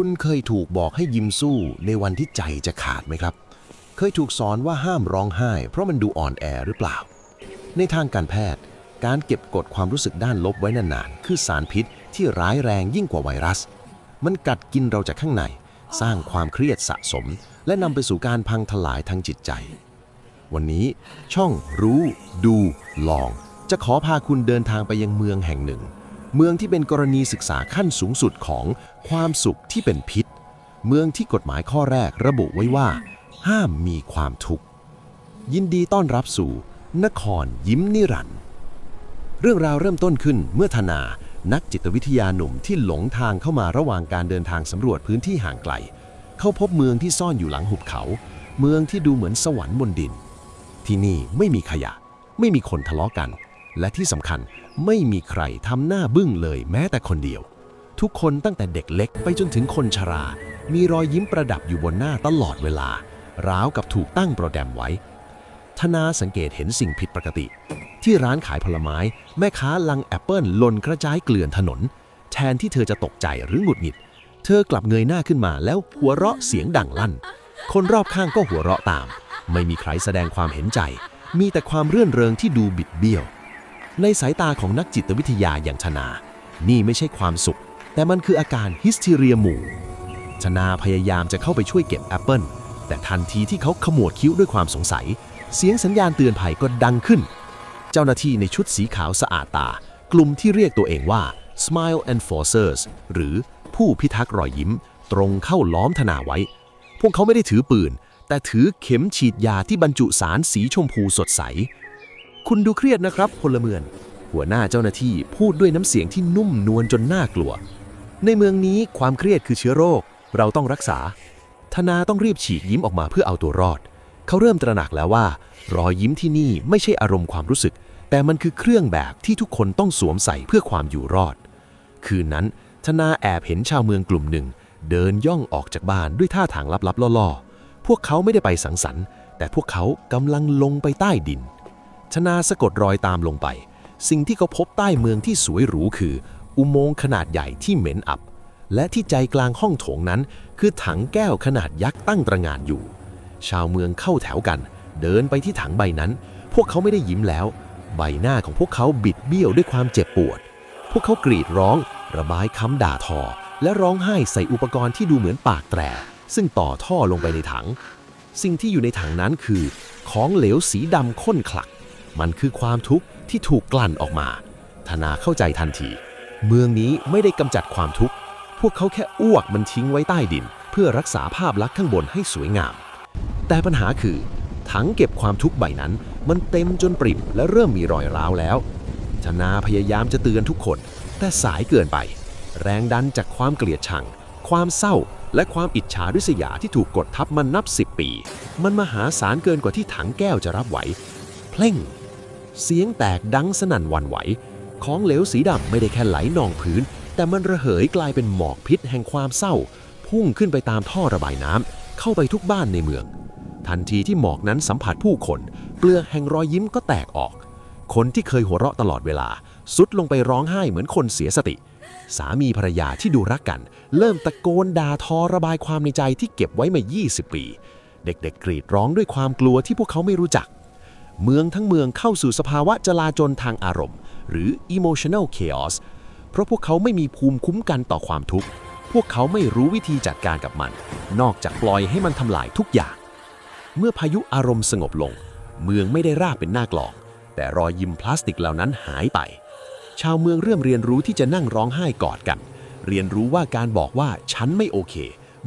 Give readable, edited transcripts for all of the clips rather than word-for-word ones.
คุณเคยถูกบอกให้ยิ้มสู้ในวันที่ใจจะขาดไหมครับเคยถูกสอนว่าห้ามร้องไห้เพราะมันดูอ่อนแอหรือเปล่าในทางการแพทย์การเก็บกดความรู้สึกด้านลบไว้นานๆคือสารพิษที่ร้ายแรงยิ่งกว่าไวรัสมันกัดกินเราจากข้างในสร้างความเครียดสะสมและนำไปสู่การพังทลายทางจิตใจวันนี้ช่องรู้ดูลองจะขอพาคุณเดินทางไปยังเมืองแห่งหนึ่งเมืองที่เป็นกรณีศึกษาขั้นสูงสุดของความสุขที่เป็นพิษเมืองที่กฎหมายข้อแรกระบุไว้ว่าห้ามมีความทุกข์ยินดีต้อนรับสู่นครยิ้มนิรันดร์เรื่องราวเริ่มต้นขึ้นเมื่อธนานักจิตวิทยาหนุ่มที่หลงทางเข้ามาระหว่างการเดินทางสำรวจพื้นที่ห่างไกลเขาพบเมืองที่ซ่อนอยู่หลังหุบเขาเมืองที่ดูเหมือนสวรรค์บนดินที่นี่ไม่มีขยะไม่มีคนทะเลาะกันและที่สำคัญไม่มีใครทำหน้าบึ้งเลยแม้แต่คนเดียวทุกคนตั้งแต่เด็กเล็กไปจนถึงคนชรามีรอยยิ้มประดับอยู่บนหน้าตลอดเวลาราวกับถูกตั้งโปรแกรมไว้ธนาสังเกตเห็นสิ่งผิดปกติที่ร้านขายผลไม้แม่ค้าลังแอปเปิลหล่นกระจายเกลื่อนถนนแทนที่เธอจะตกใจหรือหงุดหงิดเธอกลับเงยหน้าขึ้นมาแล้วหัวเราะเสียงดังลั่นคนรอบข้างก็หัวเราะตามไม่มีใครแสดงความเห็นใจมีแต่ความเรื่นเริงที่ดูบิดเบี้ยวในสายตาของนักจิตวิทยาอย่างธนานี่ไม่ใช่ความสุขแต่มันคืออาการฮิสทีเรียหมู่ธนาพยายามจะเข้าไปช่วยเก็บแอปเปิลแต่ทันทีที่เขาขมวดคิ้วด้วยความสงสัยเสียงสัญญาณเตือนภัยก็ดังขึ้นเจ้าหน้าที่ในชุดสีขาวสะอาดตากลุ่มที่เรียกตัวเองว่า Smile Enforcers หรือผู้พิทักษ์รอยยิ้มตรงเข้าล้อมธนาไว้พวกเขาไม่ได้ถือปืนแต่ถือเข็มฉีดยาที่บรรจุสารสีชมพูสดใสคุณดูเครียดนะครับพลเมืองหัวหน้าเจ้าหน้าที่พูดด้วยน้ำเสียงที่นุ่มนวลจนน่ากลัวในเมืองนี้ความเครียดคือเชื้อโรคเราต้องรักษาธนาต้องรีบฉีกยิ้มออกมาเพื่อเอาตัวรอดเขาเริ่มตระหนักแล้วว่ารอยยิ้มที่นี่ไม่ใช่อารมณ์ความรู้สึกแต่มันคือเครื่องแบบที่ทุกคนต้องสวมใส่เพื่อความอยู่รอดคืนนั้นธนาแอบเห็นชาวเมืองกลุ่มหนึ่งเดินย่องออกจากบ้านด้วยท่าทางลับๆล่อๆพวกเขาไม่ได้ไปสังสรรค์แต่พวกเขากำลังลงไปใต้ดินธนาสะกดรอยตามลงไปสิ่งที่เขาพบใต้เมืองที่สวยหรูคืออุโมงค์ขนาดใหญ่ที่เหม็นอับและที่ใจกลางห้องโถงนั้นคือถังแก้วขนาดยักษ์ตั้งตระหง่านอยู่ชาวเมืองเข้าแถวกันเดินไปที่ถังใบนั้นพวกเขาไม่ได้ยิ้มแล้วใบหน้าของพวกเขาบิดเบี้ยวด้วยความเจ็บปวดพวกเขากรีดร้องระบายคำด่าทอและร้องไห้ใส่อุปกรณ์ที่ดูเหมือนปากแตรซึ่งต่อท่อลงไปในถังสิ่งที่อยู่ในถังนั้นคือของเหลวสีดำข้นคลักมันคือความทุกข์ที่ถูกกลั่นออกมาธนาเข้าใจทันทีเมืองนี้ไม่ได้กำจัดความทุกข์พวกเขาแค่อ้วกมันทิ้งไว้ใต้ดินเพื่อรักษาภาพลักษณ์ข้างบนให้สวยงามแต่ปัญหาคือถังเก็บความทุกข์ใบนั้นมันเต็มจนปริ่มและเริ่มมีรอยร้าวแล้วธนาพยายามจะเตือนทุกคนแต่สายเกินไปแรงดันจากความเกลียดชังความเศร้าและความอิจฉาริษยาที่ถูกกดทับมันนับ10 ปีมันมหาศาลเกินกว่าที่ถังแก้วจะรับไหวเพ่งเสียงแตกดังสนั่นหวั่นไหวของเหลวสีดำไม่ได้แค่ไหลนองพื้นแต่มันระเหยกลายเป็นหมอกพิษแห่งความเศร้าพุ่งขึ้นไปตามท่อระบายน้ำเข้าไปทุกบ้านในเมืองทันทีที่หมอกนั้นสัมผัสผู้คนเปลือกแห่งรอยยิ้มก็แตกออกคนที่เคยหัวเราะตลอดเวลาสุดลงไปร้องไห้เหมือนคนเสียสติสามีภรรยาที่ดูรักกันเริ่มตะโกนด่าทอระบายความในใจที่เก็บไว้มา20 ปีเด็กๆกรีดร้องด้วยความกลัวที่พวกเขาไม่รู้จักเมืองทั้งเมืองเข้าสู่สภาวะจลาจลทางอารมณ์หรือ emotional chaos เพราะพวกเขาไม่มีภูมิคุ้มกันต่อความทุกข์พวกเขาไม่รู้วิธีจัดการกับมันนอกจากปล่อยให้มันทำลายทุกอย่างเมื่อพายุอารมณ์สงบลงเมืองไม่ได้ราบเป็นหน้ากลองแต่รอยยิ้มพลาสติกเหล่านั้นหายไปชาวเมืองเริ่มเรียนรู้ที่จะนั่งร้องไห้กอดกันเรียนรู้ว่าการบอกว่าฉันไม่โอเค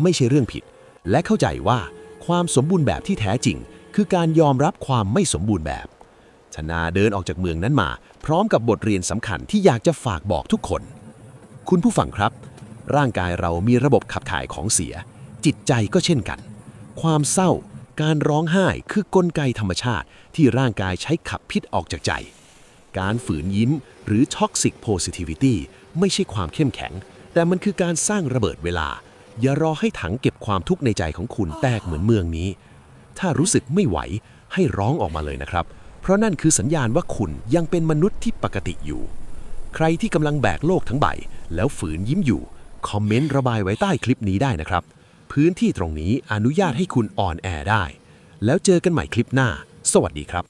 ไม่ใช่เรื่องผิดและเข้าใจว่าความสมบูรณ์แบบที่แท้จริงคือการยอมรับความไม่สมบูรณ์แบบธนาเดินออกจากเมืองนั้นมาพร้อมกับบทเรียนสำคัญที่อยากจะฝากบอกทุกคนคุณผู้ฟังครับร่างกายเรามีระบบขับถ่ายของเสียจิตใจก็เช่นกันความเศร้าการร้องไห้คือกลไกธรรมชาติที่ร่างกายใช้ขับพิษออกจากใจการฝืนยิ้มหรือ toxic positivity ไม่ใช่ความเข้มแข็งแต่มันคือการสร้างระเบิดเวลาอย่ารอให้ถังเก็บความทุกข์ในใจของคุณแตกเหมือนเมืองนี้ถ้ารู้สึกไม่ไหวให้ร้องออกมาเลยนะครับเพราะนั่นคือสัญญาณว่าคุณยังเป็นมนุษย์ที่ปกติอยู่ใครที่กำลังแบกโลกทั้งใบแล้วฝืนยิ้มอยู่ คอมเมนต์ระบายไว้ใต้คลิปนี้ได้นะครับ พื้นที่ตรงนี้อนุญาตให้คุณออนแอร์ได้ แล้วเจอกันใหม่คลิปหน้า สวัสดีครับ